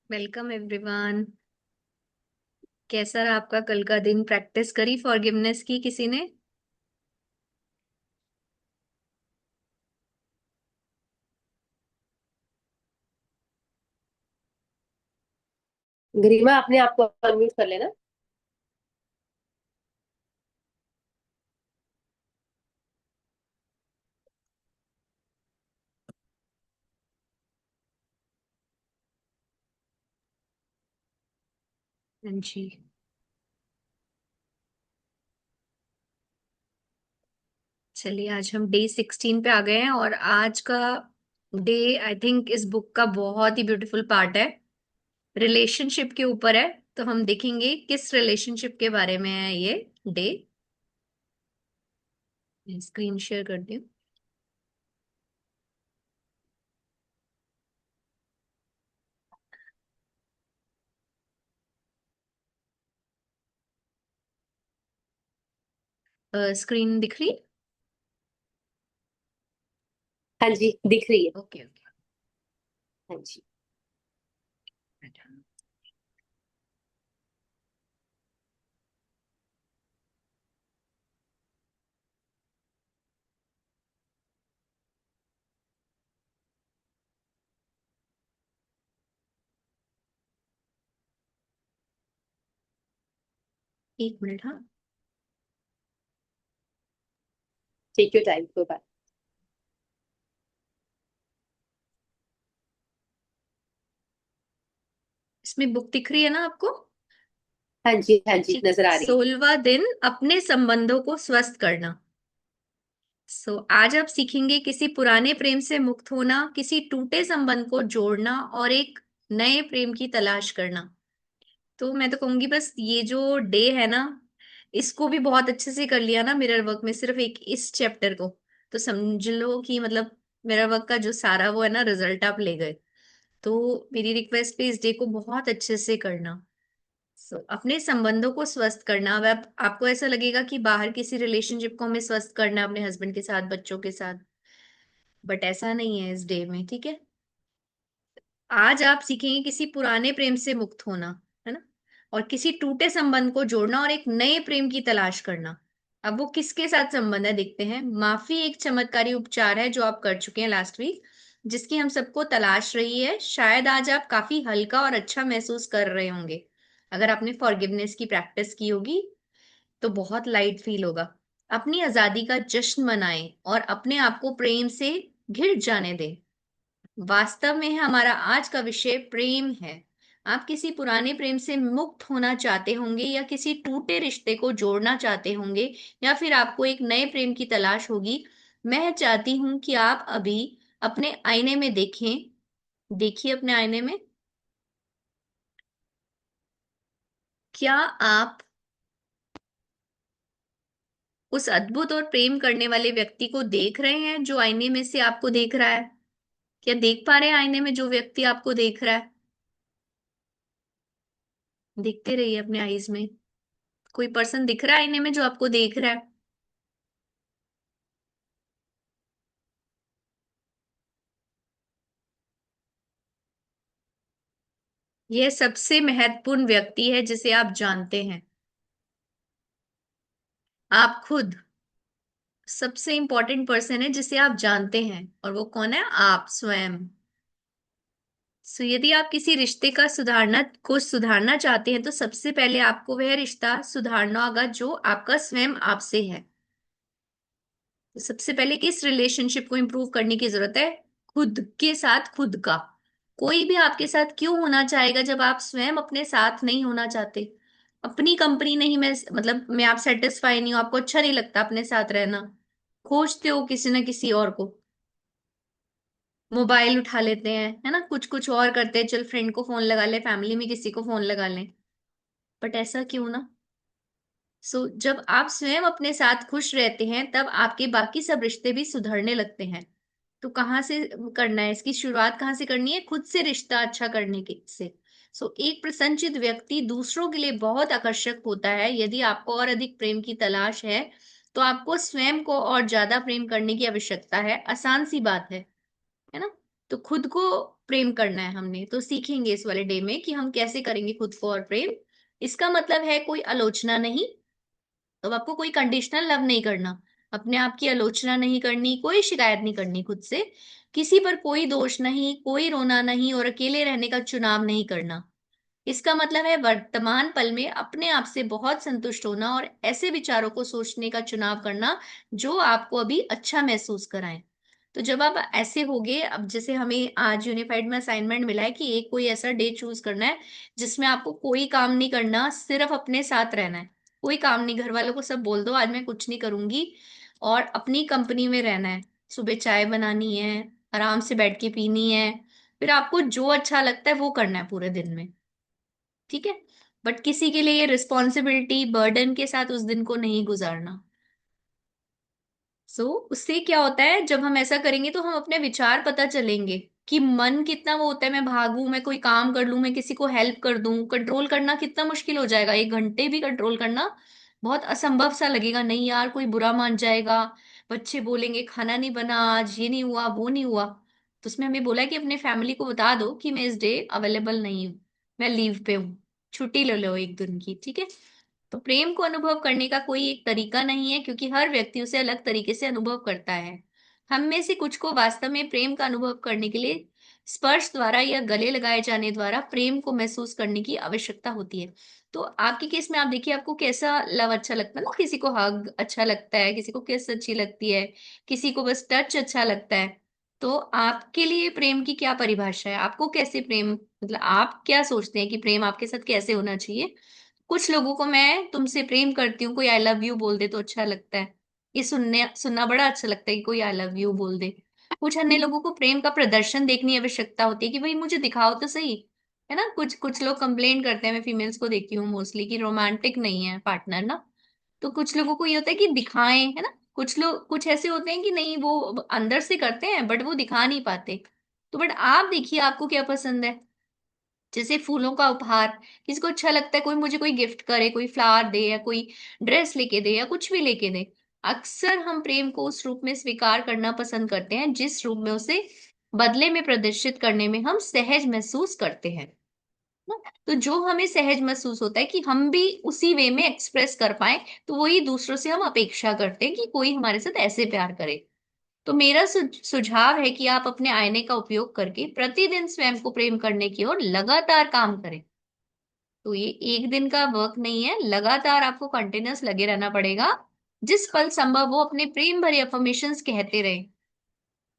Welcome everyone. कैसा रहा आपका कल का दिन? प्रैक्टिस करी फॉरगिवनेस की किसी ने? गरिमा अपने आप को अनम्यूट कर लेना। हाँ जी। चलिए, आज हम डे 16 पे आ गए हैं और आज का डे आई थिंक इस बुक का बहुत ही ब्यूटीफुल पार्ट है। रिलेशनशिप के ऊपर है। तो हम देखेंगे किस रिलेशनशिप के बारे में है ये डे। स्क्रीन शेयर कर दी। स्क्रीन दिख रही? हाँ जी, दिख रही है। Okay okay. हाँ जी। एक मिनट, हाँ। टेक योर टाइम, कोई बात। इसमें बुक दिख रही है ना आपको? हाँ जी, ठीक। नजर आ रही है। 16वां दिन, अपने संबंधों को स्वस्थ करना। आज आप सीखेंगे किसी पुराने प्रेम से मुक्त होना, किसी टूटे संबंध को जोड़ना और एक नए प्रेम की तलाश करना। तो मैं तो कहूंगी बस ये जो डे है ना, इसको भी बहुत अच्छे से कर लिया ना मिरर वर्क में, सिर्फ एक इस चैप्टर को। तो समझ लो कि मतलब मिरर वर्क का जो सारा वो है ना, रिजल्ट आप ले गए। तो मेरी रिक्वेस्ट पे इस डे को बहुत अच्छे से करना। अपने संबंधों को स्वस्थ करना। अब आपको ऐसा लगेगा कि बाहर किसी रिलेशनशिप को हमें स्वस्थ करना है, अपने हस्बैंड के साथ, बच्चों के साथ। बट ऐसा नहीं है इस डे में, ठीक है। आज आप सीखेंगे किसी पुराने प्रेम से मुक्त होना, है ना, और किसी टूटे संबंध को जोड़ना और एक नए प्रेम की तलाश करना। अब वो किसके साथ संबंध है देखते हैं। माफी एक चमत्कारी उपचार है जो आप कर चुके हैं लास्ट वीक, जिसकी हम सबको तलाश रही है। शायद आज आप काफी हल्का और अच्छा महसूस कर रहे होंगे। अगर आपने फॉरगिवनेस की प्रैक्टिस की होगी तो बहुत लाइट फील होगा। अपनी आजादी का जश्न मनाएं और अपने आप को प्रेम से घिर जाने दें। वास्तव में हमारा आज का विषय प्रेम है। आप किसी पुराने प्रेम से मुक्त होना चाहते होंगे या किसी टूटे रिश्ते को जोड़ना चाहते होंगे, या फिर आपको एक नए प्रेम की तलाश होगी। मैं चाहती हूं कि आप अभी अपने आईने में देखें। देखिए अपने आईने में। क्या आप उस अद्भुत और प्रेम करने वाले व्यक्ति को देख रहे हैं जो आईने में से आपको देख रहा है? क्या देख पा रहे हैं आईने में जो व्यक्ति आपको देख रहा है? देखते रहिए अपने आईज में। कोई पर्सन दिख रहा है आईने में जो आपको देख रहा है? यह सबसे महत्वपूर्ण व्यक्ति है जिसे आप जानते हैं। आप खुद सबसे इंपॉर्टेंट पर्सन है जिसे आप जानते हैं, और वो कौन है? आप स्वयं। यदि आप किसी रिश्ते का सुधारना चाहते हैं तो सबसे पहले आपको वह रिश्ता सुधारना होगा जो आपका स्वयं आपसे है। तो सबसे पहले किस रिलेशनशिप को इंप्रूव करने की जरूरत है? खुद के साथ खुद का। कोई भी आपके साथ क्यों होना चाहेगा जब आप स्वयं अपने साथ नहीं होना चाहते? अपनी कंपनी नहीं, मैं आप सेटिस्फाई नहीं हो, आपको अच्छा नहीं लगता अपने साथ रहना, खोजते हो किसी ना किसी और को। मोबाइल उठा लेते हैं, है ना, कुछ कुछ और करते हैं, चल फ्रेंड को फोन लगा ले, फैमिली में किसी को फोन लगा लें। बट ऐसा क्यों ना? जब आप स्वयं अपने साथ खुश रहते हैं तब आपके बाकी सब रिश्ते भी सुधरने लगते हैं। तो कहाँ से करना है इसकी शुरुआत? कहाँ से करनी है? खुद से रिश्ता अच्छा करने के से। एक प्रसन्नचित व्यक्ति दूसरों के लिए बहुत आकर्षक होता है। यदि आपको और अधिक प्रेम की तलाश है तो आपको स्वयं को और ज्यादा प्रेम करने की आवश्यकता है। आसान सी बात है ना? तो खुद को प्रेम करना है हमने, तो सीखेंगे इस वाले डे में कि हम कैसे करेंगे खुद को और प्रेम। इसका मतलब है कोई आलोचना नहीं। तो आपको कोई कंडीशनल लव नहीं करना, अपने आप की आलोचना नहीं करनी, कोई शिकायत नहीं करनी खुद से, किसी पर कोई दोष नहीं, कोई रोना नहीं, और अकेले रहने का चुनाव नहीं करना। इसका मतलब है वर्तमान पल में अपने आप से बहुत संतुष्ट होना और ऐसे विचारों को सोचने का चुनाव करना जो आपको अभी अच्छा महसूस कराएं। तो जब आप ऐसे होगे, अब जैसे हमें आज यूनिफाइड में असाइनमेंट मिला है कि एक कोई ऐसा डे चूज करना है जिसमें आपको कोई काम नहीं करना, सिर्फ अपने साथ रहना है। कोई काम नहीं, घर वालों को सब बोल दो आज मैं कुछ नहीं करूंगी, और अपनी कंपनी में रहना है। सुबह चाय बनानी है, आराम से बैठ के पीनी है, फिर आपको जो अच्छा लगता है वो करना है पूरे दिन में। ठीक है। बट किसी के लिए ये रिस्पॉन्सिबिलिटी बर्डन के साथ उस दिन को नहीं गुजारना। उससे क्या होता है, जब हम ऐसा करेंगे तो हम अपने विचार पता चलेंगे कि मन कितना वो होता है, मैं भागूं, मैं कोई काम कर लूं, मैं किसी को हेल्प कर दूं, कंट्रोल करना कितना मुश्किल हो जाएगा। 1 घंटे भी कंट्रोल करना बहुत असंभव सा लगेगा। नहीं यार, कोई बुरा मान जाएगा, बच्चे बोलेंगे खाना नहीं बना आज, ये नहीं हुआ वो नहीं हुआ। तो उसमें हमें बोला है कि अपने फैमिली को बता दो कि मैं इस डे अवेलेबल नहीं हूँ, मैं लीव पे हूँ, छुट्टी ले लो 1 दिन की। ठीक है। तो प्रेम को अनुभव करने का कोई एक तरीका नहीं है, क्योंकि हर व्यक्ति उसे अलग तरीके से अनुभव करता है। हम में से कुछ को वास्तव में प्रेम का अनुभव करने के लिए स्पर्श द्वारा या गले लगाए जाने द्वारा प्रेम को महसूस करने की आवश्यकता होती है। तो आपके केस में आप देखिए, आपको कैसा लव अच्छा लगता है ना, किसी को हग अच्छा लगता है, किसी को किस अच्छी लगती है, किसी को बस टच अच्छा लगता है। तो आपके लिए प्रेम की क्या परिभाषा है, आपको कैसे प्रेम, मतलब आप क्या सोचते हैं कि प्रेम आपके साथ कैसे होना चाहिए। कुछ लोगों को मैं तुमसे प्रेम करती हूँ कोई आई लव यू बोल दे तो अच्छा लगता है, ये सुनने सुनना बड़ा अच्छा लगता है कि कोई आई लव यू बोल दे। कुछ अन्य लोगों को प्रेम का प्रदर्शन देखने की आवश्यकता होती है कि भाई मुझे दिखाओ तो सही, है ना। कुछ कुछ लोग कंप्लेन करते हैं, मैं फीमेल्स को देखती हूँ मोस्टली, कि रोमांटिक नहीं है पार्टनर ना। तो कुछ लोगों को ये होता है कि दिखाएं, है ना। कुछ लोग कुछ ऐसे होते हैं कि नहीं, वो अंदर से करते हैं बट वो दिखा नहीं पाते। तो बट आप देखिए आपको क्या पसंद है। जैसे फूलों का उपहार, किसी को अच्छा लगता है कोई मुझे कोई गिफ्ट करे, कोई फ्लावर दे या कोई ड्रेस लेके दे या कुछ भी लेके दे। अक्सर हम प्रेम को उस रूप में स्वीकार करना पसंद करते हैं जिस रूप में उसे बदले में प्रदर्शित करने में हम सहज महसूस करते हैं ना? तो जो हमें सहज महसूस होता है कि हम भी उसी वे में एक्सप्रेस कर पाए, तो वही दूसरों से हम अपेक्षा करते हैं कि कोई हमारे साथ ऐसे प्यार करे। तो मेरा सुझाव है कि आप अपने आईने का उपयोग करके प्रतिदिन स्वयं को प्रेम करने की ओर लगातार काम करें। तो ये एक दिन का वर्क नहीं है, लगातार आपको कंटिन्यूस लगे रहना पड़ेगा। जिस पल संभव हो अपने प्रेम भरे अफर्मेशंस कहते रहे,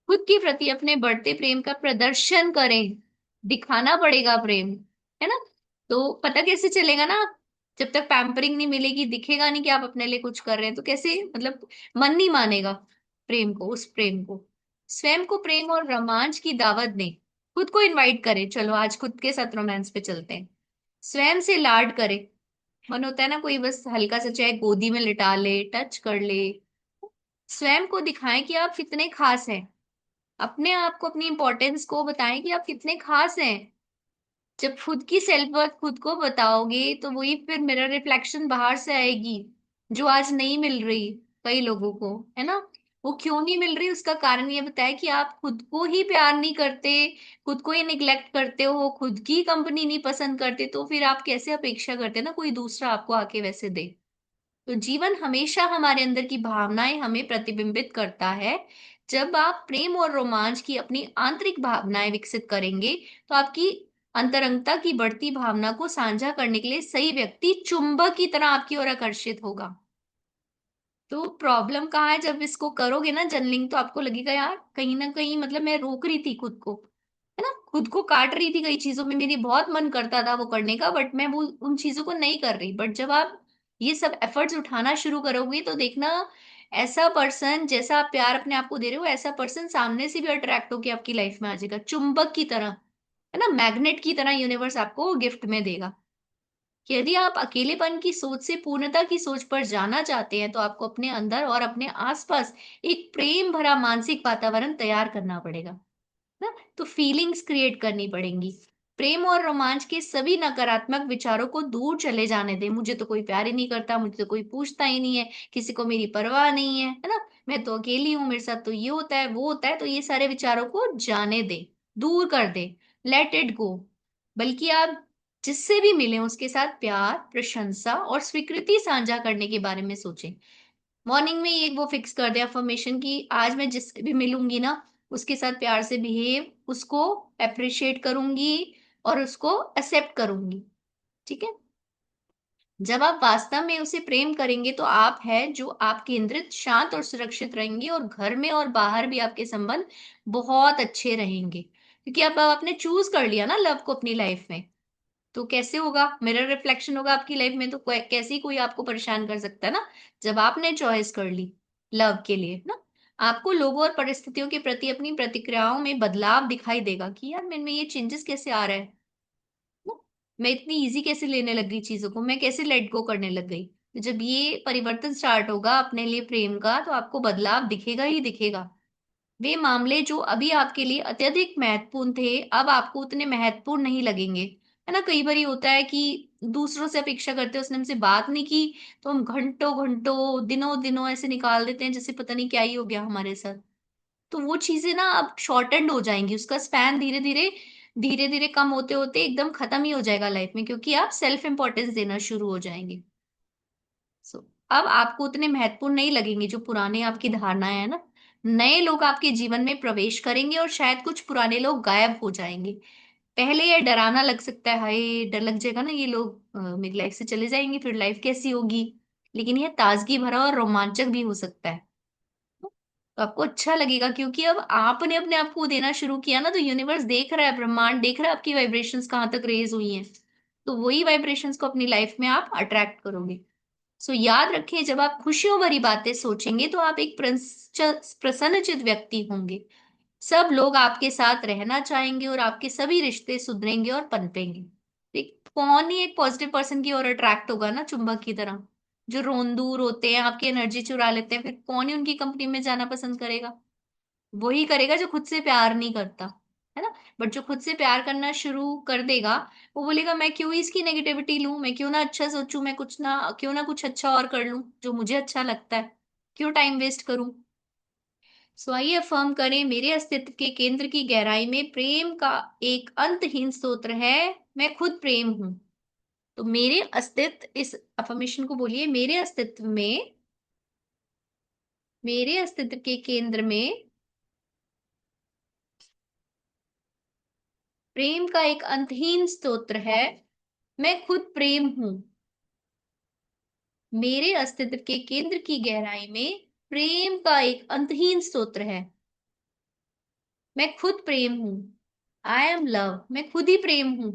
खुद के प्रति अपने बढ़ते प्रेम का प्रदर्शन करें। दिखाना पड़ेगा प्रेम, है ना। तो पता कैसे चलेगा ना, जब तक पैम्परिंग नहीं मिलेगी, दिखेगा नहीं कि आप अपने लिए कुछ कर रहे हैं, तो कैसे, मतलब मन नहीं मानेगा प्रेम को, उस प्रेम को। स्वयं को प्रेम और रोमांच की दावत दें, खुद को इनवाइट करें, चलो आज खुद के साथ रोमांस पे चलते हैं। स्वयं से लाड करें, मन होता है ना कोई बस हल्का सा चाहे गोदी में लिटा ले, टच कर ले। स्वयं को दिखाएं कि आप कितने खास हैं, अपने आप को, अपनी इंपॉर्टेंस को बताएं कि आप कितने खास हैं। जब खुद की सेल्फ वर्थ खुद को बताओगे तो वही फिर मिरर रिफ्लेक्शन बाहर से आएगी, जो आज नहीं मिल रही कई लोगों को, है ना। वो क्यों नहीं मिल रही, उसका कारण ये बताया कि आप खुद को ही प्यार नहीं करते, खुद को ही निग्लेक्ट करते हो, खुद की कंपनी नहीं पसंद करते, तो फिर आप कैसे अपेक्षा करते ना कोई दूसरा आपको आके वैसे दे। तो जीवन हमेशा हमारे अंदर की भावनाएं हमें प्रतिबिंबित करता है। जब आप प्रेम और रोमांच की अपनी आंतरिक भावनाएं विकसित करेंगे, तो आपकी अंतरंगता की बढ़ती भावना को साझा करने के लिए सही व्यक्ति चुंबक की तरह आपकी ओर आकर्षित होगा। तो प्रॉब्लम कहाँ है, जब इसको करोगे ना जर्नलिंग, तो आपको लगेगा यार कहीं ना कहीं, मतलब मैं रोक रही थी खुद को, है ना, खुद को काट रही थी कई चीजों में, मेरी बहुत मन करता था वो करने का, बट मैं वो उन चीजों को नहीं कर रही। बट जब आप ये सब एफर्ट्स उठाना शुरू करोगे तो देखना, ऐसा पर्सन जैसा आप प्यार अपने आप को दे रहे हो, ऐसा पर्सन सामने से भी अट्रैक्ट होकर आपकी लाइफ में आ जाएगा, चुंबक की तरह, है ना, मैग्नेट की तरह यूनिवर्स आपको गिफ्ट में देगा। यदि आप अकेलेपन की सोच से पूर्णता की सोच पर जाना चाहते हैं, तो आपको अपने अंदर और अपने आसपास एक प्रेम भरा मानसिक वातावरण तैयार करना पड़ेगा ना। तो फीलिंग्स क्रिएट करनी पड़ेंगी। प्रेम और रोमांच के सभी नकारात्मक विचारों को दूर चले जाने दें। मुझे तो कोई प्यार ही नहीं करता, मुझे तो कोई पूछता ही नहीं है, किसी को मेरी परवाह नहीं है, है ना, मैं तो अकेली हूं, मेरे साथ तो ये होता है वो होता है, तो ये सारे विचारों को जाने दें। दूर कर दे, लेट इट गो। बल्कि आप जिससे भी मिले उसके साथ प्यार, प्रशंसा और स्वीकृति साझा करने के बारे में सोचें। मॉर्निंग में एक वो फिक्स कर दे अफर्मेशन की आज मैं जिससे भी मिलूंगी ना उसके साथ प्यार से बिहेव, उसको अप्रिशिएट करूंगी और उसको एक्सेप्ट करूंगी। ठीक है। जब आप वास्तव में उसे प्रेम करेंगे तो आप है जो आप केंद्रित, शांत और सुरक्षित रहेंगे, और घर में और बाहर भी आपके संबंध बहुत अच्छे रहेंगे, क्योंकि अब आपने चूज कर लिया ना लव को अपनी लाइफ में। तो कैसे होगा, मिरर रिफ्लेक्शन होगा आपकी लाइफ में, तो कैसे ही कोई आपको परेशान कर सकता है ना, जब आपने चॉइस कर ली लव के लिए ना। आपको लोगों और परिस्थितियों के प्रति अपनी प्रतिक्रियाओं में बदलाव दिखाई देगा कि यार मेरे में ये चेंजेस कैसे आ रहा है ना? मैं इतनी इजी कैसे लेने लग गई चीजों को, मैं कैसे लेट गो करने लग गई। तो जब ये परिवर्तन स्टार्ट होगा अपने लिए प्रेम का, तो आपको बदलाव दिखेगा ही दिखेगा। वे मामले जो अभी आपके लिए अत्यधिक महत्वपूर्ण थे अब आपको उतने महत्वपूर्ण नहीं लगेंगे। है ना, कई बार होता है कि दूसरों से अपेक्षा करते हैं, उसने हमसे बात नहीं की तो हम घंटों घंटों दिनों दिनों ऐसे निकाल देते हैं जैसे पता नहीं क्या ही हो गया हमारे साथ। तो वो चीजें ना अब शॉर्टेंड हो जाएंगी, उसका स्पैन धीरे धीरे धीरे धीरे कम होते होते एकदम खत्म ही हो जाएगा लाइफ में, क्योंकि आप सेल्फ इंपॉर्टेंस देना शुरू हो जाएंगे। सो अब आपको उतने महत्वपूर्ण नहीं लगेंगे जो पुराने आपकी धारणाएं है ना। नए लोग आपके जीवन में प्रवेश करेंगे और शायद कुछ पुराने लोग गायब हो जाएंगे। पहले ये डरावना लग सकता है, हाय डर लग जाएगा ना ये लोग मेरी लाइफ से चले जाएंगे फिर लाइफ कैसी होगी। लेकिन ये ताजगी भरा और रोमांचक भी हो सकता है। तो आपको अच्छा लगेगा, क्योंकि अब आपने अपने आप को देना शुरू किया ना, तो यूनिवर्स देख रहा है, ब्रह्मांड देख रहा है आपकी वाइब्रेशंस कहाँ तक रेज हुई हैं। तो वही वाइब्रेशंस को अपनी लाइफ में आप अट्रैक्ट करोगे। सो याद रखें, जब आप खुशियों भरी बातें सोचेंगे तो आप एक प्रसन्नचित व्यक्ति होंगे। सब लोग आपके साथ रहना चाहेंगे और आपके सभी रिश्ते सुधरेंगे और पनपेंगे। कौन ही एक पॉजिटिव पर्सन की ओर अट्रैक्ट होगा ना चुंबक की तरह। जो रोंदूर होते हैं आपकी एनर्जी चुरा लेते हैं, फिर कौन ही उनकी कंपनी में जाना पसंद करेगा। वही करेगा जो खुद से प्यार नहीं करता, है ना। बट जो खुद से प्यार करना शुरू कर देगा, वो बोलेगा मैं क्यों ही इसकी नेगेटिविटी लूं, मैं क्यों ना अच्छा सोचूं, मैं कुछ ना क्यों ना कुछ अच्छा और कर लूं जो मुझे अच्छा लगता है, क्यों टाइम वेस्ट करूं। सो आइए अफर्म करें, मेरे अस्तित्व के केंद्र की गहराई में प्रेम का एक अंतहीन स्तोत्र है। मैं खुद प्रेम हूं। तो मेरे अस्तित्व, इस अफर्मेशन को बोलिए, मेरे अस्तित्व में, मेरे अस्तित्व के केंद्र में प्रेम का एक अंतहीन स्तोत्र है। मैं खुद प्रेम हूं। मेरे अस्तित्व के केंद्र की गहराई में प्रेम का एक अंतहीन स्तोत्र है। मैं खुद प्रेम हूं। I am love. मैं खुद ही प्रेम हूं।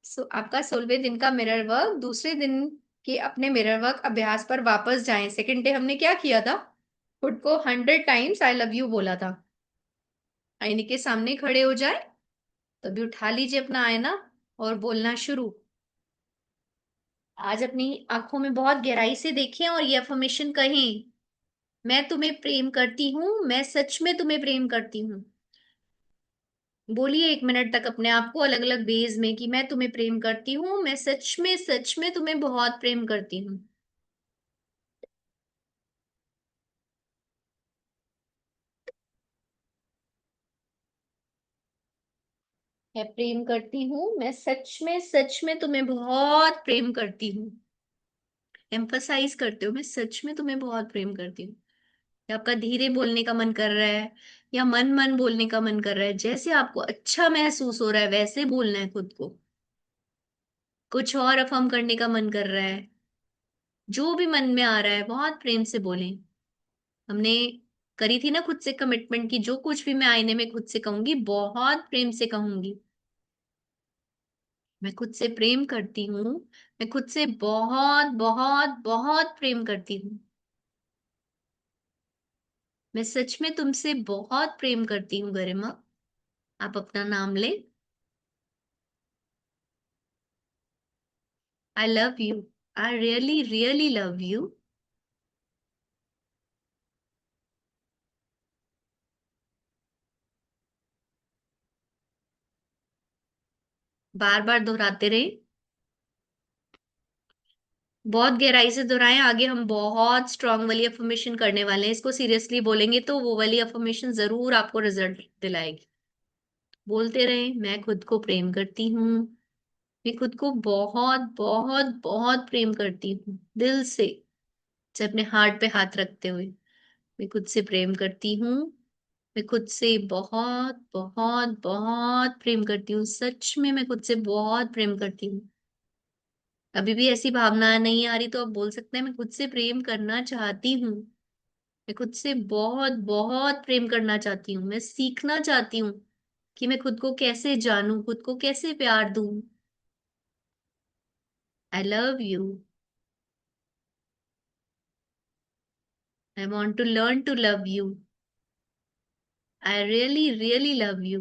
सो आपका 16वें दिन का मिरर वर्क, दूसरे दिन के अपने मिरर वर्क अभ्यास पर वापस जाएं। सेकेंड डे हमने क्या किया था, खुद को 100 टाइम्स आई लव यू बोला था। आईने के सामने खड़े हो जाए, तभी उठा लीजिए अपना आईना और बोलना शुरू। आज अपनी आंखों में बहुत गहराई से देखें और ये अफर्मेशन कहें, मैं तुम्हें प्रेम करती हूँ, मैं सच में तुम्हें प्रेम करती हूँ। बोलिए 1 मिनट तक अपने आप को अलग अलग वेज में कि मैं तुम्हें प्रेम करती हूँ, मैं सच में तुम्हें बहुत प्रेम करती हूँ। मैं प्रेम करती हूँ, मैं सच में तुम्हें बहुत प्रेम करती हूँ। एम्फसाइज करते हो, मैं सच में तुम्हें बहुत प्रेम करती हूँ। या आपका धीरे बोलने का मन कर रहा है, या मन मन बोलने का मन कर रहा है, जैसे आपको अच्छा महसूस हो रहा है वैसे बोलना है खुद को। कुछ और अफर्म करने का मन कर रहा है, जो भी मन में आ रहा है बहुत प्रेम से बोलें। हमने करी थी ना खुद से कमिटमेंट की, जो कुछ भी मैं आईने में खुद से कहूंगी बहुत प्रेम से कहूंगी। मैं खुद से प्रेम करती हूँ। मैं खुद से बहुत बहुत बहुत प्रेम करती हूँ। मैं सच में तुमसे बहुत प्रेम करती हूँ गरिमा। आप अपना नाम लें। I love you. I really really love you. बार बार दोहराते रहे, बहुत गहराई से दोहराएं। आगे हम बहुत स्ट्रांग वाली अफर्मेशन करने वाले हैं, इसको सीरियसली बोलेंगे तो वो वाली अफर्मेशन जरूर आपको रिजल्ट दिलाएगी। बोलते रहे मैं खुद को प्रेम करती हूँ, मैं खुद को बहुत बहुत बहुत प्रेम करती हूँ दिल से, से अपने हार्ट पे हाथ रखते हुए। मैं खुद से प्रेम करती हूँ, मैं खुद से बहुत बहुत बहुत प्रेम करती हूँ, सच में मैं खुद से बहुत प्रेम करती हूँ। अभी भी ऐसी भावना नहीं आ रही तो आप बोल सकते हैं मैं खुद से प्रेम करना चाहती हूँ। मैं खुद से बहुत बहुत प्रेम करना चाहती हूँ, मैं सीखना चाहती हूँ कि मैं खुद को कैसे जानूं, खुद को कैसे प्यार दूं। I love you. I want to learn to love you. I really really love you.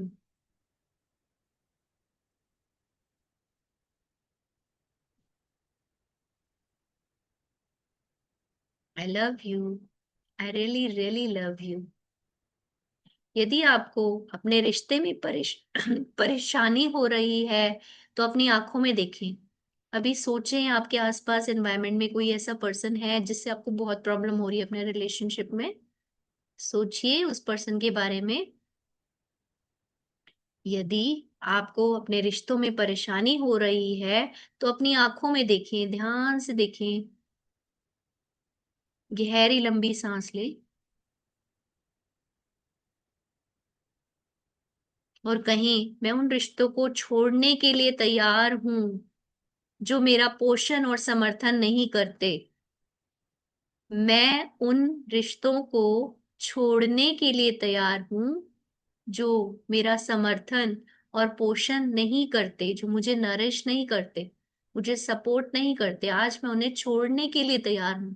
I love you. I really really love you. यदि आपको अपने रिश्ते में परेशानी हो रही है तो अपनी आंखों में देखें। अभी सोचें आपके आसपास एनवायरनमेंट में कोई ऐसा पर्सन है जिससे आपको बहुत प्रॉब्लम हो रही है अपने रिलेशनशिप में। सोचिए उस पर्सन के बारे में। यदि आपको अपने रिश्तों में परेशानी हो रही है तो अपनी आंखों में देखें, ध्यान से देखें, गहरी लंबी सांस लें और कहें मैं उन रिश्तों को छोड़ने के लिए तैयार हूं जो मेरा पोषण और समर्थन नहीं करते। मैं उन रिश्तों को छोड़ने के लिए तैयार हूं जो मेरा समर्थन और पोषण नहीं करते, जो मुझे नरिश नहीं करते, मुझे सपोर्ट नहीं करते। आज मैं उन्हें छोड़ने के लिए तैयार हूं।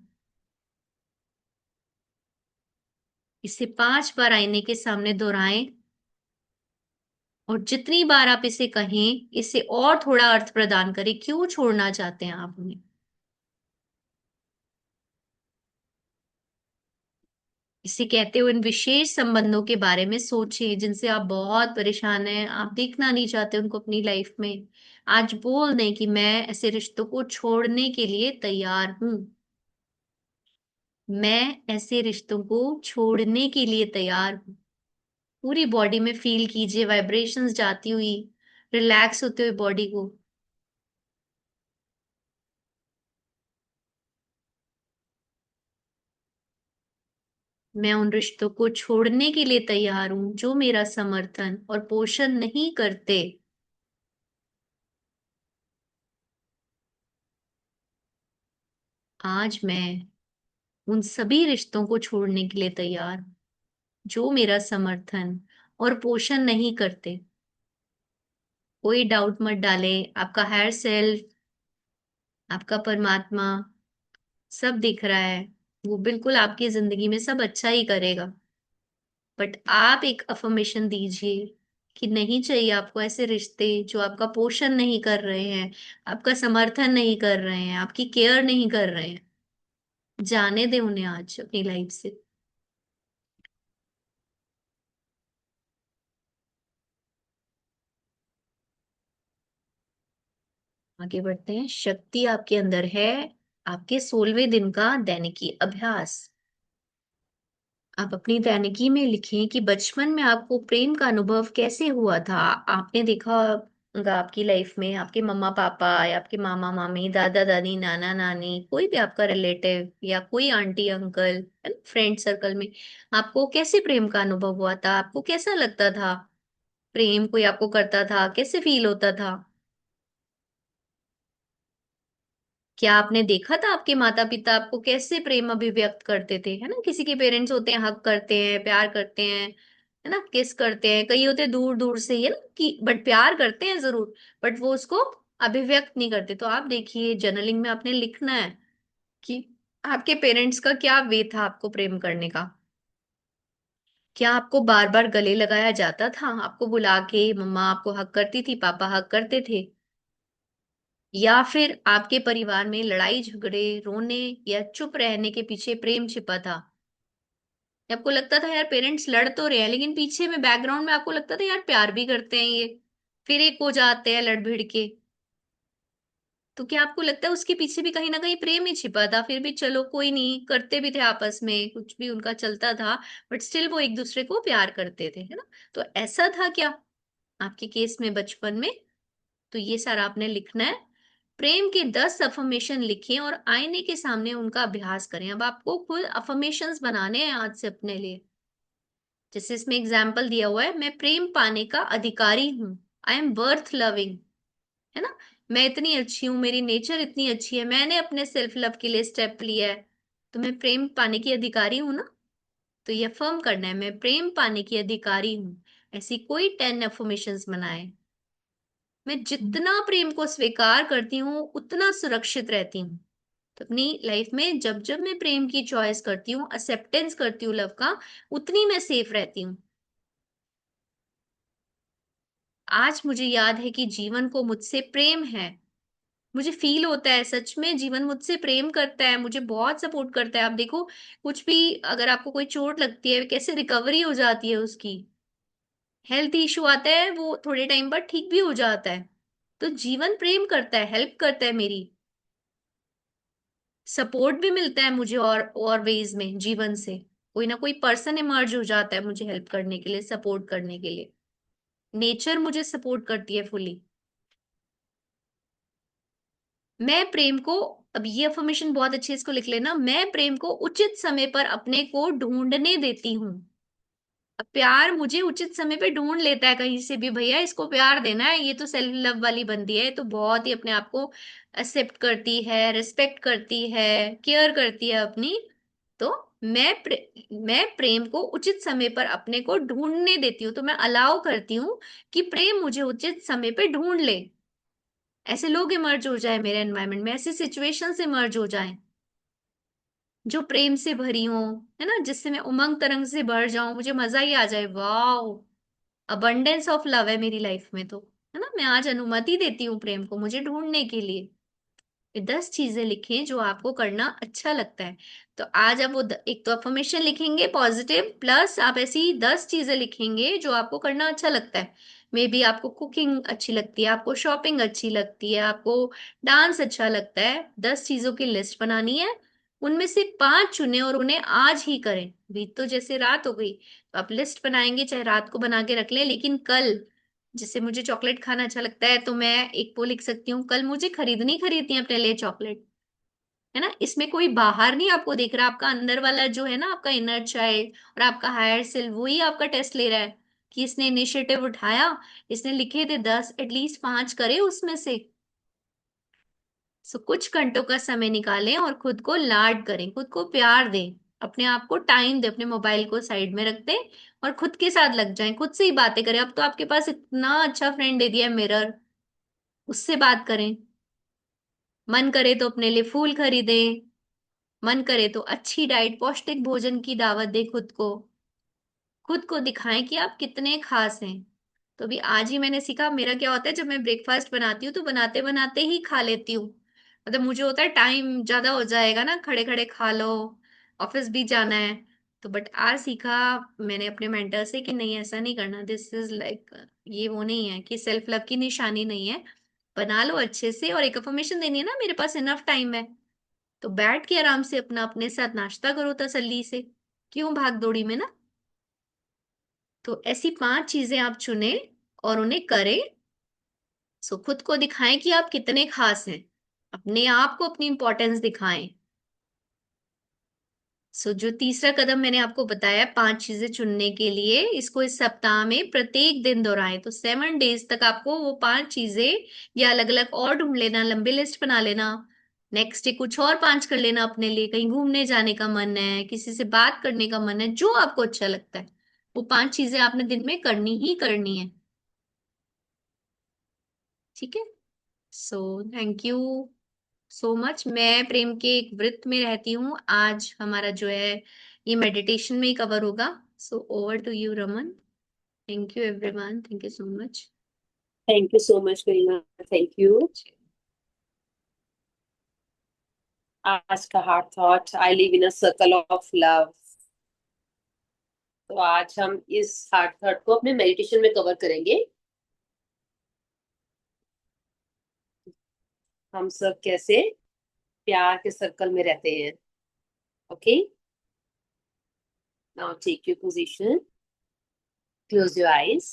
इसे 5 बार आईने के सामने दोहराएं और जितनी बार आप इसे कहें इसे और थोड़ा अर्थ प्रदान करें, क्यों छोड़ना चाहते हैं आप उन्हें। इसे कहते हुए इन विशेष संबंधों के बारे में सोचें जिनसे आप बहुत परेशान हैं, आप देखना नहीं चाहते उनको अपनी लाइफ में। आज बोल दें कि मैं ऐसे रिश्तों को छोड़ने के लिए तैयार हूं। मैं ऐसे रिश्तों को छोड़ने के लिए तैयार हूं। पूरी बॉडी में फील कीजिए वाइब्रेशंस जाती हुई, रिलैक्स होते हुए बॉडी को। मैं उन रिश्तों को छोड़ने के लिए तैयार हूं जो मेरा समर्थन और पोषण नहीं करते। आज मैं उन सभी रिश्तों को छोड़ने के लिए तैयार हूं जो मेरा समर्थन और पोषण नहीं करते। कोई डाउट मत डालें, आपका हायर सेल्फ, आपका परमात्मा सब दिख रहा है। वो बिल्कुल आपकी जिंदगी में सब अच्छा ही करेगा। बट आप एक अफर्मेशन दीजिए कि नहीं चाहिए आपको ऐसे रिश्ते जो आपका पोषण नहीं कर रहे हैं, आपका समर्थन नहीं कर रहे हैं, आपकी केयर नहीं कर रहे हैं। जाने दें उन्हें आज अपनी लाइफ से। आगे बढ़ते हैं। शक्ति आपके अंदर है। आपके 16वें दिन का दैनिकी अभ्यास। आप अपनी दैनिकी में लिखें कि बचपन में आपको प्रेम का अनुभव कैसे हुआ था। आपने देखा होगा आपकी लाइफ में आपके मम्मा पापा या आपके मामा मामी, दादा दादी, नाना नानी, कोई भी आपका रिलेटिव या कोई आंटी अंकल, फ्रेंड सर्कल में आपको कैसे प्रेम का अनुभव हुआ था, आपको कैसा लगता था, प्रेम कोई आपको करता था, कैसे फील होता था। क्या आपने देखा था आपके माता पिता आपको कैसे प्रेम अभिव्यक्त करते थे, है ना। किसी के पेरेंट्स होते हैं हक करते हैं, प्यार करते हैं, है ना, किस करते हैं। कई होते हैं दूर दूर से ही, है ना, कि बट प्यार करते हैं जरूर, बट वो उसको अभिव्यक्त नहीं करते। तो आप देखिए जर्नलिंग में आपने लिखना है कि आपके पेरेंट्स का क्या वे था आपको प्रेम करने का। क्या आपको बार बार गले लगाया जाता था, आपको बुला के मम्मा आपको हक करती थी, पापा हक करते थे, या फिर आपके परिवार में लड़ाई झगड़े, रोने या चुप रहने के पीछे प्रेम छिपा था। या आपको लगता था यार पेरेंट्स लड़ तो रहे हैं लेकिन पीछे में बैकग्राउंड में आपको लगता था यार प्यार भी करते हैं ये, फिर एक हो जाते हैं लड़ भिड़ के। तो क्या आपको लगता है उसके पीछे भी कहीं ना कहीं प्रेम ही छिपा था, फिर भी चलो कोई नहीं, करते भी थे आपस में, कुछ भी उनका चलता था, बट स्टिल वो एक दूसरे को प्यार करते थे, है ना। तो ऐसा था क्या। आपके केस में बचपन में। तो ये सारा आपने लिखना है। प्रेम के 10 अफर्मेशन लिखें और आईने के सामने उनका अभ्यास करें। अब आपको खुद अफर्मेशंस बनाने हैं आज से अपने लिए। जैसे इसमें एग्जाम्पल दिया हुआ है, मैं प्रेम पाने का अधिकारी हूँ। आई एम वर्थ लविंग, है ना। मैं इतनी अच्छी हूँ, मेरी नेचर इतनी अच्छी है, मैंने अपने सेल्फ लव के लिए स्टेप लिया है, तो मैं प्रेम पाने की अधिकारी हूँ ना। तो ये अफर्म करना है, मैं प्रेम पाने की अधिकारी हूँ। ऐसी कोई 10 अफर्मेशंस बनाए। मैं जितना प्रेम को स्वीकार करती हूँ उतना सुरक्षित रहती हूँ। तो अपनी लाइफ में जब जब मैं प्रेम की चॉइस करती हूँ, एक्सेप्टेंस करती हूँ लव का, उतनी मैं सेफ रहती हूँ। आज मुझे याद है कि जीवन को मुझसे प्रेम है। मुझे फील होता है सच में जीवन मुझसे प्रेम करता है, मुझे बहुत सपोर्ट करता है। आप देखो, कुछ भी अगर आपको कोई चोट लगती है, कैसे रिकवरी हो जाती है उसकी। हेल्थ इशू आता है, वो थोड़े टाइम बाद ठीक भी हो जाता है। तो जीवन प्रेम करता है, हेल्प करता है मेरी। सपोर्ट भी मिलता है मुझे और वेज में जीवन से। कोई ना कोई पर्सन इमर्ज हो जाता है मुझे हेल्प करने के लिए, सपोर्ट करने के लिए। नेचर मुझे सपोर्ट करती है फुली। मैं प्रेम को, अब ये अफर्मेशन बहुत अच्छी है, इसको लिख लेना। मैं प्रेम को उचित समय पर अपने को ढूंढने देती हूँ। अब प्यार मुझे उचित समय पे ढूंढ लेता है कहीं से भी, भैया इसको प्यार देना है, ये तो सेल्फ लव वाली बंदी है, ये तो बहुत ही अपने आप को एक्सेप्ट करती है, रिस्पेक्ट करती है, केयर करती है अपनी। तो मैं प्रेम को उचित समय पर अपने को ढूंढने देती हूँ। तो मैं अलाउ करती हूँ कि प्रेम मुझे उचित समय पे ढूंढ ले। ऐसे लोग इमर्ज हो जाए मेरे एनवायरनमेंट में, ऐसी सिचुएशंस इमर्ज हो जाएं जो प्रेम से भरी हो, है ना, जिससे मैं उमंग तरंग से भर जाऊं, मुझे मजा ही आ जाए। वाओ, अबंडेंस ऑफ लव है मेरी लाइफ में तो, है ना। मैं आज अनुमति देती हूँ प्रेम को मुझे ढूंढने के लिए। ये 10 चीजें लिखें जो आपको करना अच्छा लगता है। तो आज आप वो एक तो अफर्मेशन लिखेंगे पॉजिटिव, प्लस आप ऐसी 10 चीजें लिखेंगे जो आपको करना अच्छा लगता है। मे बी आपको कुकिंग अच्छी लगती है, आपको शॉपिंग अच्छी लगती है, आपको डांस अच्छा लगता है। 10 चीजों की लिस्ट बनानी है, उनमें से 5 चुने और उन्हें आज ही करें। अभी तो जैसे रात हो गई, तो आप लिस्ट बनाएंगे, चाहे रात को बना के रख लें, लेकिन कल, जैसे मुझे चॉकलेट खाना अच्छा लगता है, तो मैं एक वो लिख सकती हूँ, कल मुझे खरीदनी है अपने लिए चॉकलेट, है ना। इसमें कोई बाहर नहीं आपको देख रहा, आपका अंदर वाला जो है ना, आपका इनर चाइल्ड और आपका हायर सेल्फ, वही आपका टेस्ट ले रहा है कि इसने इनिशिएटिव उठाया, इसने लिखे थे 10, एटलीस्ट 5 करे उसमें से। सो कुछ घंटों का समय निकालें और खुद को लाड करें, खुद को प्यार दें, अपने आप को टाइम दें, अपने मोबाइल को साइड में रख दें और खुद के साथ लग जाएं, खुद से ही बातें करें। अब तो आपके पास इतना अच्छा फ्रेंड दे दिया है मिरर, उससे बात करें। मन करे तो अपने लिए फूल खरीदें, मन करे तो अच्छी डाइट, पौष्टिक भोजन की दावत दें खुद को। खुद को दिखाएं कि आप कितने खास हैं। तो अभी आज ही मैंने सीखा, मेरा क्या होता है, जब मैं ब्रेकफास्ट बनाती हूँ तो बनाते बनाते ही खा लेती हूँ। मतलब मुझे होता है टाइम ज्यादा हो जाएगा ना, खड़े खड़े खा लो, ऑफिस भी जाना है। तो बट आज सीखा मैंने अपने मेंटर से कि नहीं, ऐसा नहीं करना। दिस इज लाइक, ये वो नहीं है कि सेल्फ लव की निशानी नहीं है। बना लो अच्छे से, और एक अफर्मेशन देनी है ना, मेरे पास इनफ टाइम है, तो बैठ के आराम से अपना अपने साथ नाश्ता करो तसल्ली से, क्यों भाग दौड़ी में ना। तो ऐसी 5 चीजें आप चुने और उन्हें करें। सो खुद को दिखाएं कि आप कितने खास हैं, अपने आप को अपनी इंपॉर्टेंस दिखाएं। सो जो तीसरा कदम मैंने आपको बताया, 5 चीजें चुनने के लिए, इसको इस सप्ताह में प्रत्येक दिन दोहराएं। तो 7 डेज तक आपको वो 5 चीजें या अलग अलग और ढूंढ लेना, लंबी लिस्ट बना लेना। नेक्स्ट डे कुछ और 5 कर लेना अपने लिए, कहीं घूमने जाने का मन है, किसी से बात करने का मन है, जो आपको अच्छा लगता है, वो 5 चीजें आपने दिन में करनी ही करनी है। ठीक है। So thank you so much. मैं प्रेम के एक वृत्त में रहती हूँ, आज हमारा जो है ये मेडिटेशन में ही कवर होगा। So over to you Raman. Thank you everyone, thank you so much. Thank you so much Kareena, thank you. आज का heart thought, I live in a circle of love. तो आज हम इस हार्ट थॉट को अपने मेडिटेशन में कवर करेंगे। हम सब कैसे प्यार के सर्कल में रहते हैं। Okay, now take your position, close your eyes,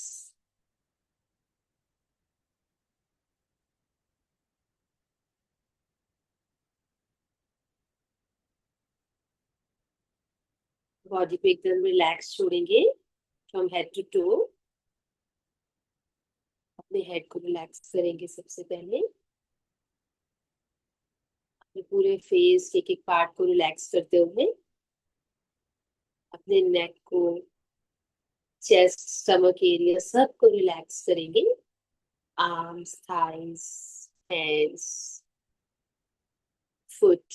body पे एकदम रिलैक्स छोड़ेंगे फ्रॉम हेड टू टो। अपने हेड को रिलैक्स करेंगे सबसे पहले। अपने पूरे फेस के एक एक पार्ट को रिलैक्स करते हुए अपने नेक को, चेस्ट, स्टमक एरिया सबको रिलैक्स करेंगे। आर्म्स, थाइस, हैंड्स, फुट,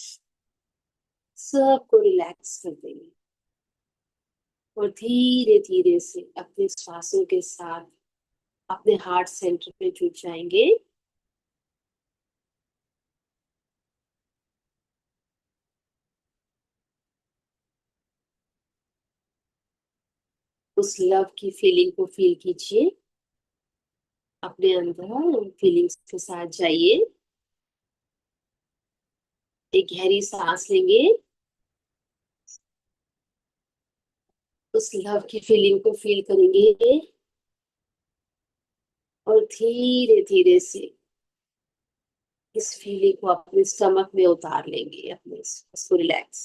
सबको रिलैक्स कर देंगे। और धीरे धीरे से अपने श्वासों के साथ अपने हार्ट सेंटर पे जुड़ जाएंगे। उस लव की फीलिंग को फील कीजिए। अपने अंदर फीलिंग्स के साथ जाइए। एक गहरी सांस लेंगे। उस लव की फीलिंग को फील करेंगे और धीरे धीरे से इस फीलिंग को अपने स्टमक में उतार लेंगे। अपने उसको रिलैक्स,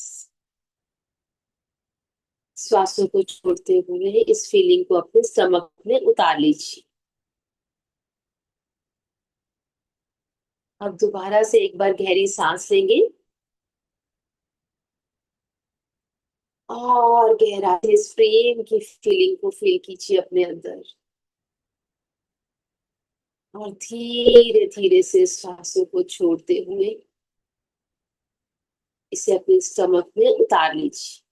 श्वासों को छोड़ते हुए इस फीलिंग को अपने स्टमक में उतार लीजिए। अब दोबारा से एक बार गहरी सांस लेंगे और गहरा से इस प्रेम की फीलिंग को फील कीजिए अपने अंदर। और धीरे धीरे से सांसों को छोड़ते हुए इसे अपने स्टमक में उतार लीजिए।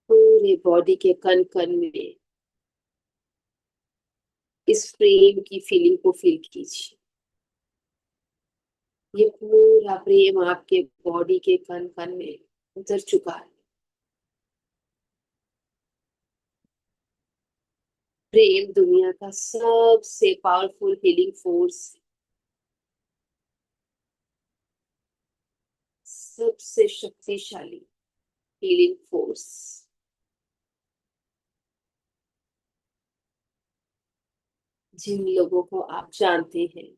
पूरे बॉडी के कण कण में इस प्रेम की फीलिंग को फील कीजिए। ये पूरा प्रेम आपके बॉडी के कण कण में उतर चुका है। प्रेम दुनिया का सबसे पावरफुल हीलिंग फोर्स, सबसे शक्तिशाली हीलिंग फोर्स। जिन लोगों को आप जानते हैं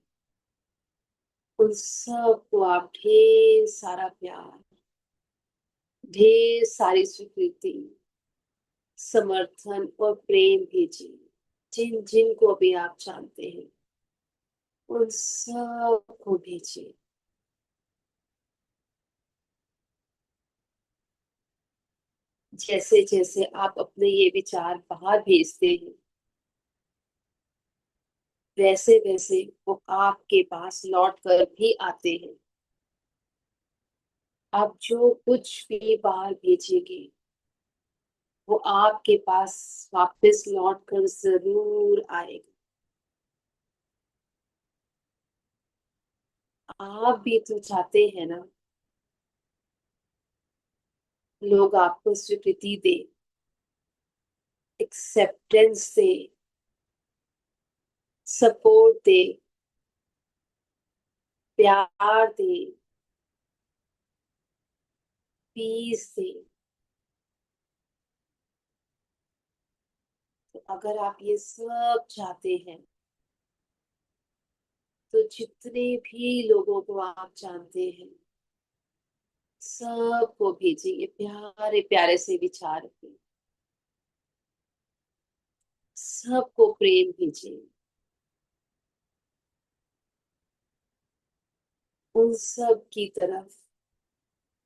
उन सबको आप ढेर सारा प्यार, ढेर सारी स्वीकृति, समर्थन और प्रेम भेजिए। जिन जिन को भी आप जानते हैं उन सबको भेजिए। जैसे जैसे आप अपने ये विचार बाहर भेजते हैं वैसे वैसे वो आपके पास लौट कर भी आते हैं। आप जो कुछ भी बाहर भेजेंगे वो आपके पास वापस लौट कर जरूर आएगा। आप भी तो चाहते हैं ना लोग आपको स्वीकृति दे, एक्सेप्टेंस दे, सपोर्ट दे, प्यार दे, पीस दे। तो अगर आप ये सब चाहते हैं तो जितने भी लोगों को आप जानते हैं सबको भेजिए प्यारे प्यारे से विचार के। सबको प्रेम भेजिए। उन सब की तरफ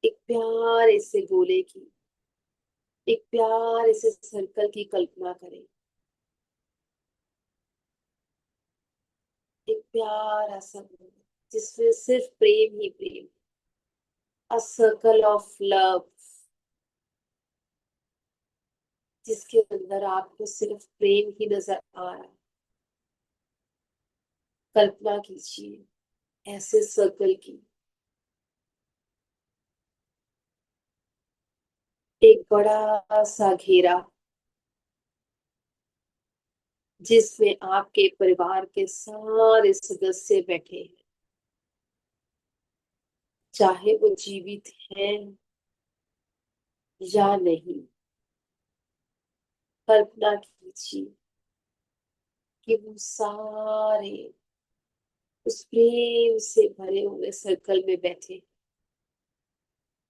एक प्यारे से गोले की, एक प्यारे से सर्कल की कल्पना करें। एक प्यारा सा गोला जिसमें सिर्फ प्रेम ही प्रेम, अ सर्कल ऑफ लव, जिसके अंदर आपको सिर्फ प्रेम ही नजर आ रहा है। कल्पना कीजिए ऐसे सर्कल की। एक बड़ा सा घेरा जिसमें आपके परिवार के सारे सदस्य बैठे हैं, चाहे वो जीवित हैं या नहीं। कल्पना कीजिए कि वो सारे उस प्रेम से भरे हुए सर्कल में बैठे।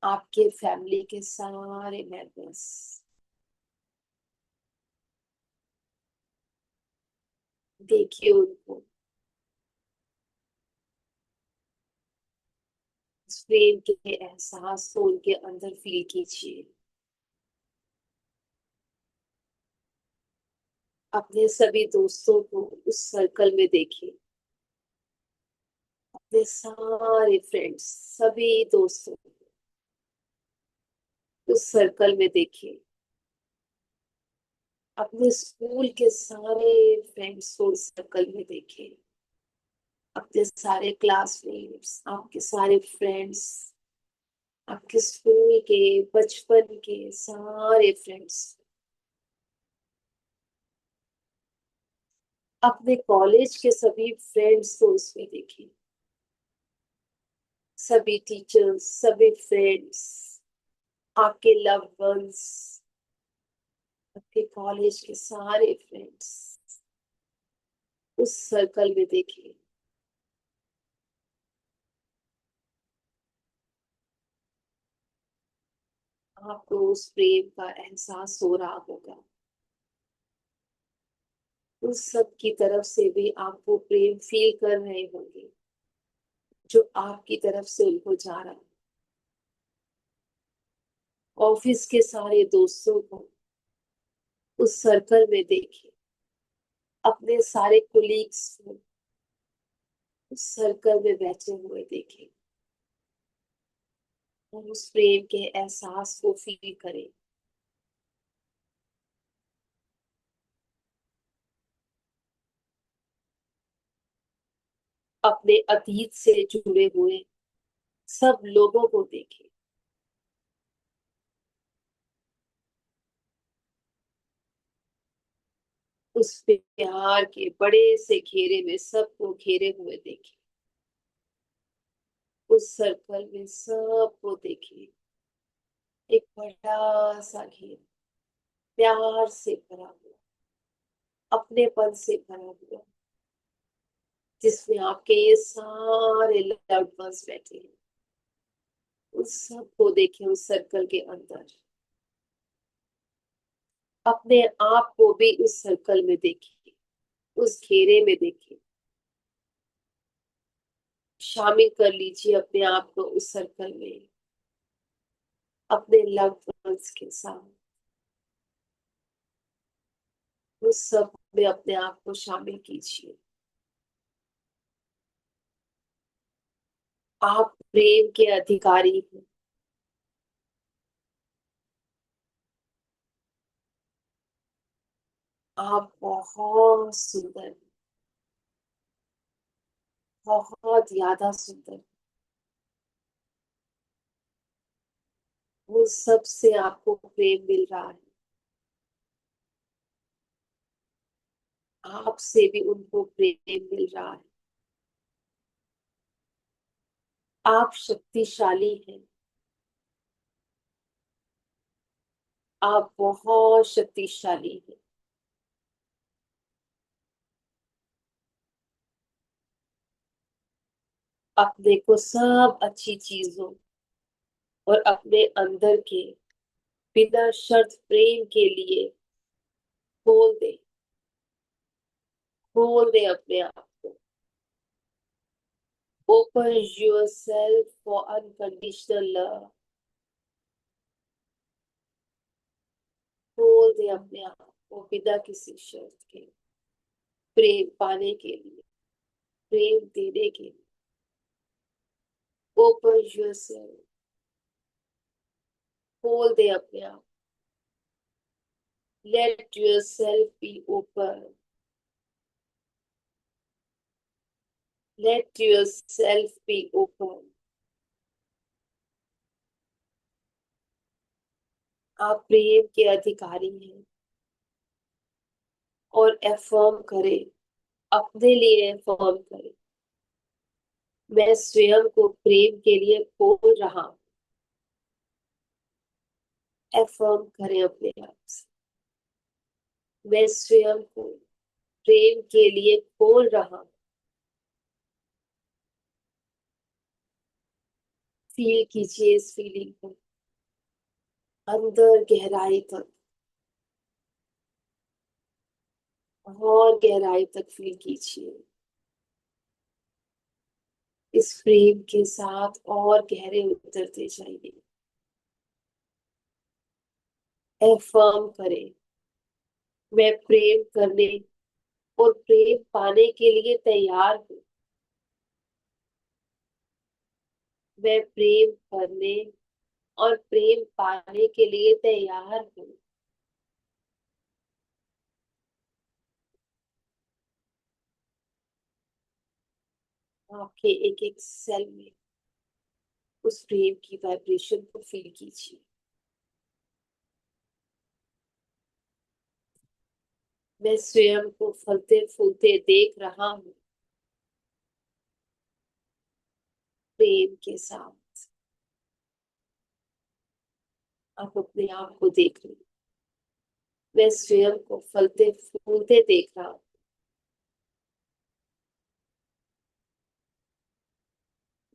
आपके फैमिली के सारे मेंबर्स, देखिए उनको, इस प्रेम के एहसास को उनके अंदर फील कीजिए। अपने सभी दोस्तों को उस सर्कल में देखिए, अपने सारे फ्रेंड्स, सभी दोस्तों को उस सर्कल में देखिए। अपने स्कूल के सारे फ्रेंड्स को उस सर्कल में देखिए, अपने सारे क्लासमेट्स, आपके सारे फ्रेंड्स, आपके स्कूल के बचपन के सारे फ्रेंड्स, अपने कॉलेज के सभी फ्रेंड्स को उसमें देखिए, सभी टीचर्स, सभी फ्रेंड्स, आपके लव्ड वंस, आपके कॉलेज के सारे फ्रेंड्स उस सर्कल में देखिए। आपको उस प्रेम का एहसास हो रहा होगा, उस सब की तरफ से भी आपको प्रेम फील कर रहे होंगे जो आपकी तरफ से उनको जा रहा है। ऑफिस के सारे दोस्तों को उस सर्कल में देखिए, अपने सारे कोलीग्स को उस सर्कल में बैठे हुए देखें और उस प्रेम के एहसास को फील करें। अपने अतीत से जुड़े हुए सब लोगों को देखें, उस प्यार के बड़े से घेरे में सबको घेरे हुए देखें, उस सर्कल में सबको देखें। एक बड़ा सा घेर, प्यार से भरा हुआ, अपनेपन से भरा हुआ, जिसमें आपके ये सारे लव्ड वंस बैठे हैं। उस सबको देखें उस सर्कल के अंदर, अपने आप को भी उस सर्कल में देखिए, उस घेरे में देखिए। शामिल कर लीजिए अपने आप को उस सर्कल में, अपने लव्ड वंस के साथ उस सब में अपने आप को शामिल कीजिए। आप प्रेम के अधिकारी हैं। आप बहुत सुंदर हैं, बहुत ज्यादा सुंदर। वो सब से आपको प्रेम मिल रहा है, आपसे भी उनको प्रेम मिल रहा है। आप शक्तिशाली हैं, आप बहुत शक्तिशाली हैं। अपने को सब अच्छी चीजों और अपने अंदर के बिना शर्त प्रेम के लिए खोल दे, खोल दे अपने आप को। Open yourself for unconditional love। खोल दे अपने आप को बिना किसी शर्त के, प्रेम पाने के लिए, प्रेम देने के लिए। ओपन yourself, खोल दे अपने आप। Let yourself be open, let yourself be open। आप प्रेम के अधिकारी हैं। और एफर्म करें, अपने लिए एफर्म करें, मैं स्वयं को प्रेम के लिए खोल रहा हूं। एफर्म करें अपने आप से, मैं स्वयं को प्रेम के लिए खोल रहा हूं। फील कीजिए इस फीलिंग को अंदर गहराई तक, और गहराई तक फील कीजिए। इस प्रेम के साथ और गहरे उतरते जाइए। एफर्म करें, मैं प्रेम करने और प्रेम पाने के लिए तैयार हूँ। मैं प्रेम करने और प्रेम पाने के लिए तैयार हूँ। आपके एक एक सेल में उस प्रेम की वाइब्रेशन को फील कीजिए। मैं स्वयं को फलते फूलते देख रहा हूँ प्रेम के साथ। आप अपने आप को देख रहे हैं। मैं स्वयं को फलते फूलते देख रहा हूँ।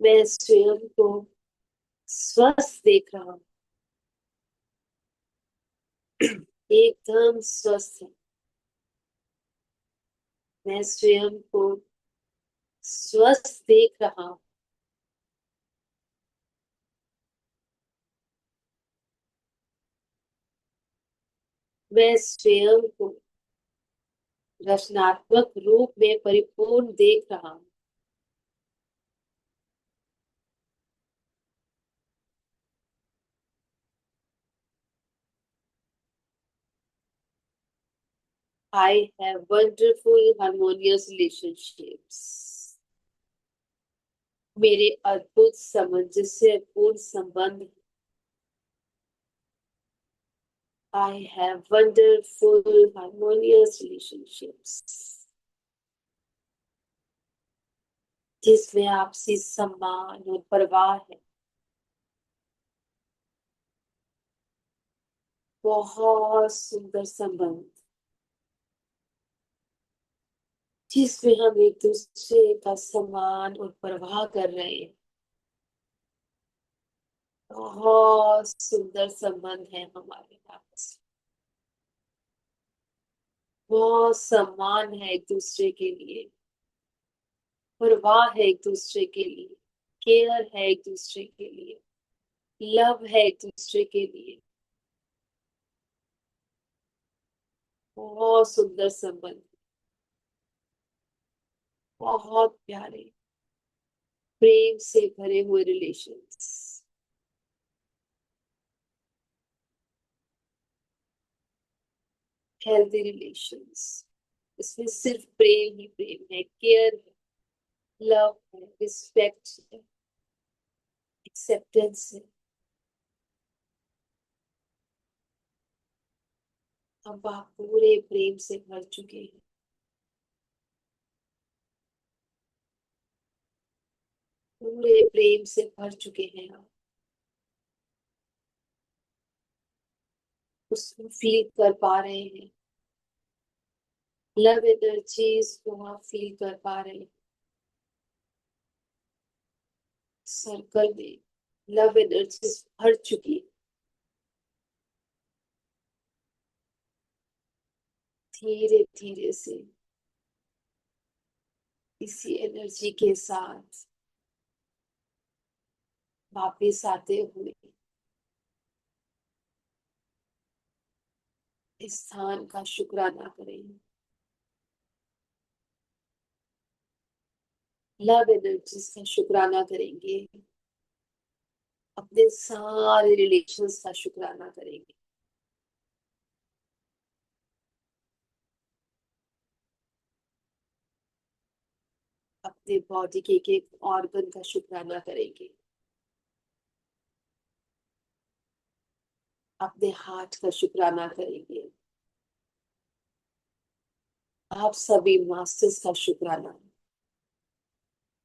मैं स्वयं को स्वस्थ देख रहा हूँ, एकदम स्वस्थ है। मैं स्वयं को स्वस्थ देख रहा हूँ। मैं स्वयं को रचनात्मक रूप में परिपूर्ण देख रहा हूँ। I have wonderful harmonious relationships. मेरे अद्भुत सामंजस्यपूर्ण संबंध। I have wonderful harmonious relationships. जिसमें आपसी सम्मान और परवाह है। बहुत सुंदर संबंध जिसमें हम एक दूसरे का सम्मान और परवाह कर रहे हैं। बहुत सुंदर संबंध है हमारे आपस में। बहुत सम्मान है एक दूसरे के लिए, परवाह है एक दूसरे के लिए, केयर है एक दूसरे के लिए, लव है एक दूसरे के लिए। बहुत सुंदर संबंध, बहुत प्यारे प्रेम से भरे हुए रिलेशंस, हेल्दी रिलेशंस। इसमें सिर्फ प्रेम ही प्रेम है, केयर है, लव है, रिस्पेक्ट है, एक्सेप्टेंस है। अब आप पूरे प्रेम से भर चुके हैं। पूरे प्रेम से भर चुके हैं आप। उसको फील कर पा रहे हैं। लव एनर्जीज को आप फील कर पा रहे हैं। सर्कल में लव एनर्जीज भर चुकी है। धीरे धीरे से इसी एनर्जी के साथ वापिस आते हुए इस स्थान का शुक्राना करें। लव एनर्जीज का शुक्राना करेंगे। अपने सारे रिलेशंस का शुक्राना करेंगे। अपने बॉडी के एक एक ऑर्गन का शुक्राना करेंगे। अपने हार्ट का शुक्राना करेंगे। आप सभी मास्टर्स का शुक्राना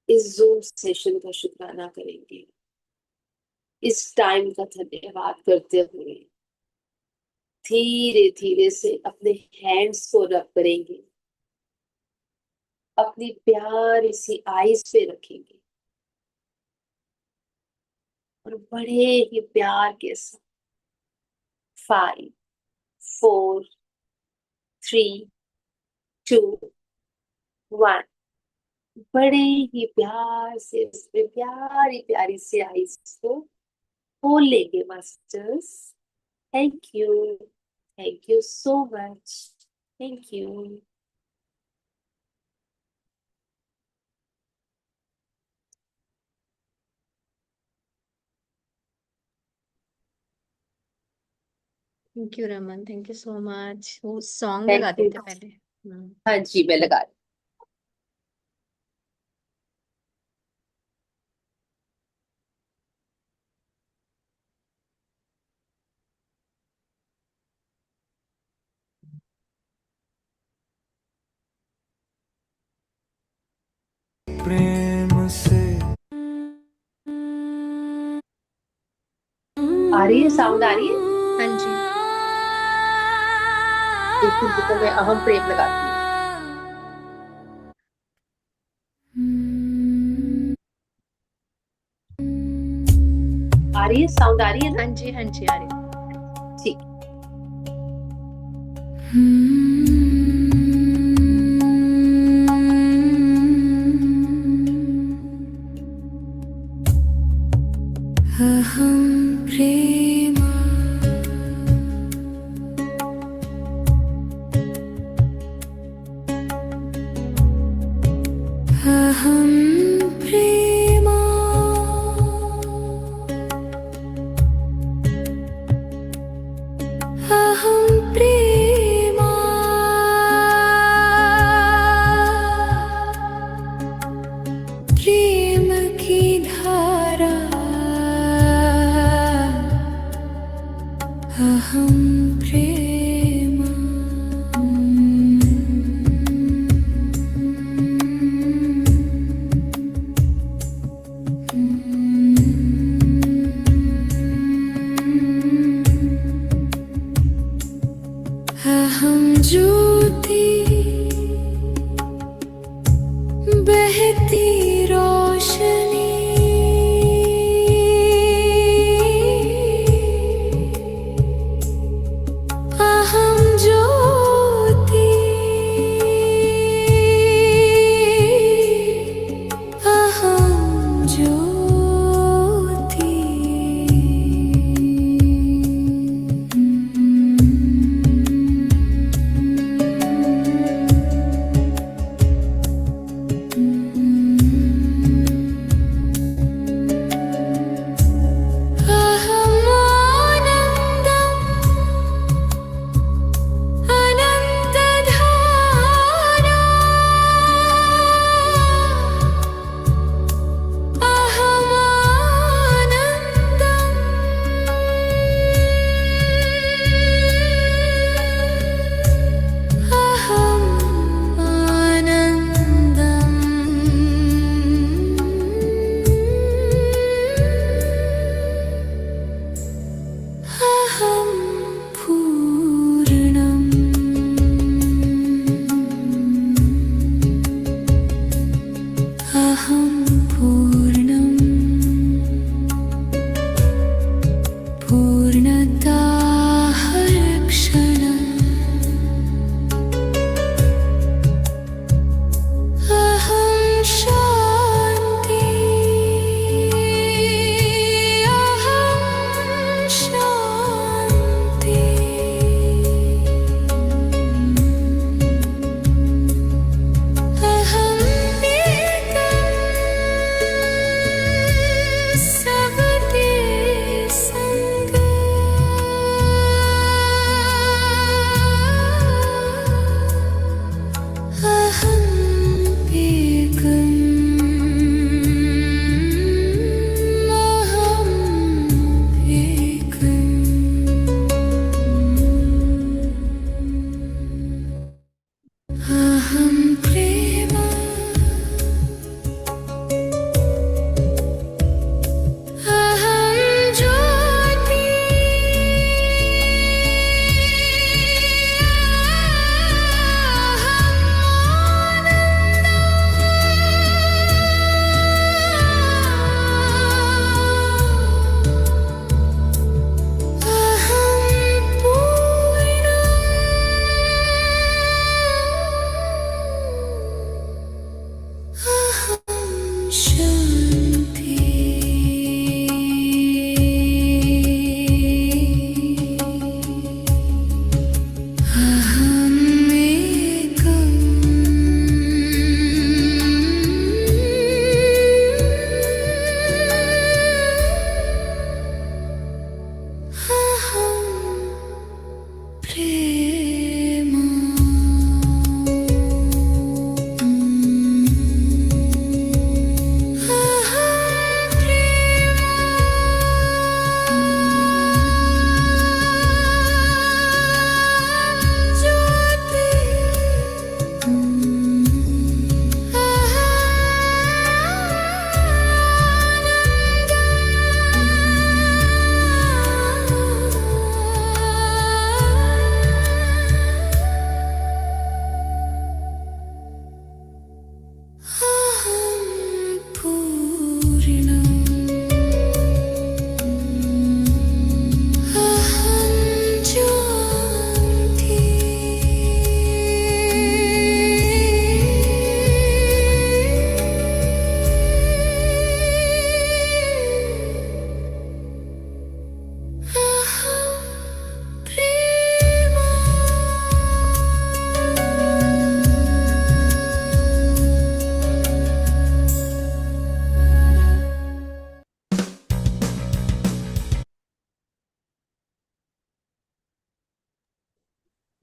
इस जूम सेशन का शुक्राना करेंगे। इस टाइम का धन्यवाद करते हुए धीरे धीरे से अपने हैंड्स को रब करेंगे। अपनी प्यारी सी आईज पे रखेंगे। और बड़े ही प्यार के साथ 5, 4, 3, 2, 1 बड़े ही प्यार से उसमें प्यारी प्यारी सी आईज को खोल लेंगे masters. Thank you so much. Thank you. Thank you Raman, thank you so much. वो सॉन्ग थैंक लगा यू। देते पहले। हाँ जी, मैं लगा रही प्रेम से आ रही है, साउंड आ रही है। हाँ जी। एक मिनट रुको, मैं अहम प्रेम लगाती हूँ। आ रही है, साउंड आ रही है ना। हाँ जी, हाँ जी, आ रही। ठीक। अहं प्रेम अहं प्रेम अहं प्रेम प्रेम की धारा अहं प्रेम अहं ज्योति बहती रोशनी अहं ज्योति अहं ज्योति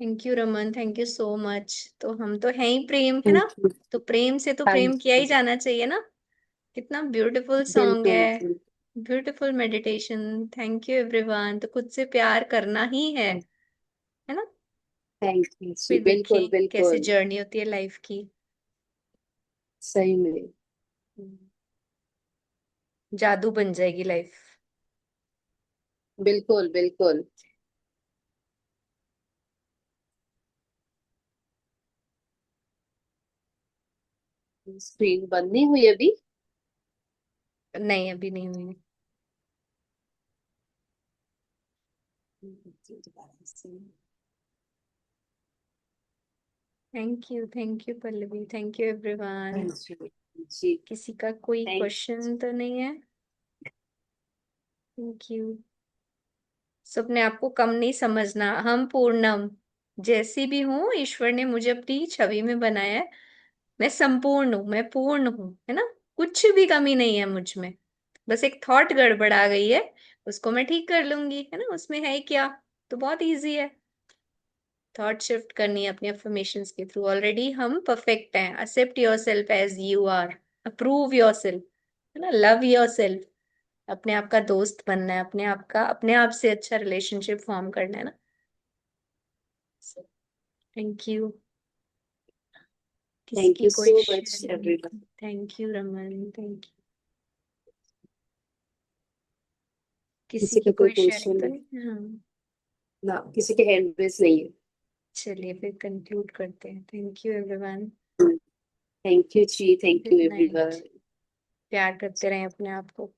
thank you Raman, thank you so much. तो हम तो हैं ही प्रेम, है ना? Thank you. तो प्रेम से तो हाँ प्रेम किया ही जी, जाना चाहिए ना। कितना ब्यूटीफुल सॉन्ग बिल्कुल है, बिल्कुल। Beautiful meditation. Thank you everyone. तो खुद से प्यार करना ही है ना? थैंक यू जी, फिर बिल्कुल देखें कैसे बिल्कुल। जर्नी होती है लाइफ की। सही में। जादू बन जाएगी लाइफ। बिल्कुल बिल्कुल। स्क्रीन बंद नहीं हुई अभी। नहीं, अभी नहीं हुई। दोबारा से। Thank you Pallavi, thank you हाँ एवरीवन। जी जी। किसी का कोई थैंक क्वेश्चन तो नहीं है? Thank you. सो अपने आप को कम नहीं समझना, हम पूर्णम। जैसी भी हूँ, ईश्वर ने मुझे अपनी छवि में बनाया है। मैं संपूर्ण हूँ, मैं पूर्ण हूँ, है ना? कुछ भी कमी नहीं है मुझ में। बस एक थॉट गड़बड़ा गई है, उसको मैं ठीक कर लूंगी, है ना? उसमें है क्या? तो बहुत इजी है। थॉट शिफ्ट करनी है अपनी अफर्मेशंस के थ्रू। ऑलरेडी हम परफेक्ट हैं। Accept yourself as you are. Approve yourself, है ना? Love yourself. अपने आप का दोस्त बनना है, अपने आप से अच्छा रिलेशनशिप फॉर्म करना है ना। Thank you. किसी थैंक की यू कोई so much share? Everyone. Thank you Raman, thank you. किसी किसी की का कोई कोई शेयरिंग क्वेश्चन तो नहीं? हाँ। ना, किसी के हैंड रेस नहीं है। चलिए फिर कंक्लूड करते हैं। Thank you everyone. Thank you ji, thank good you night. Everyone. प्यार करते रहें अपने आप को।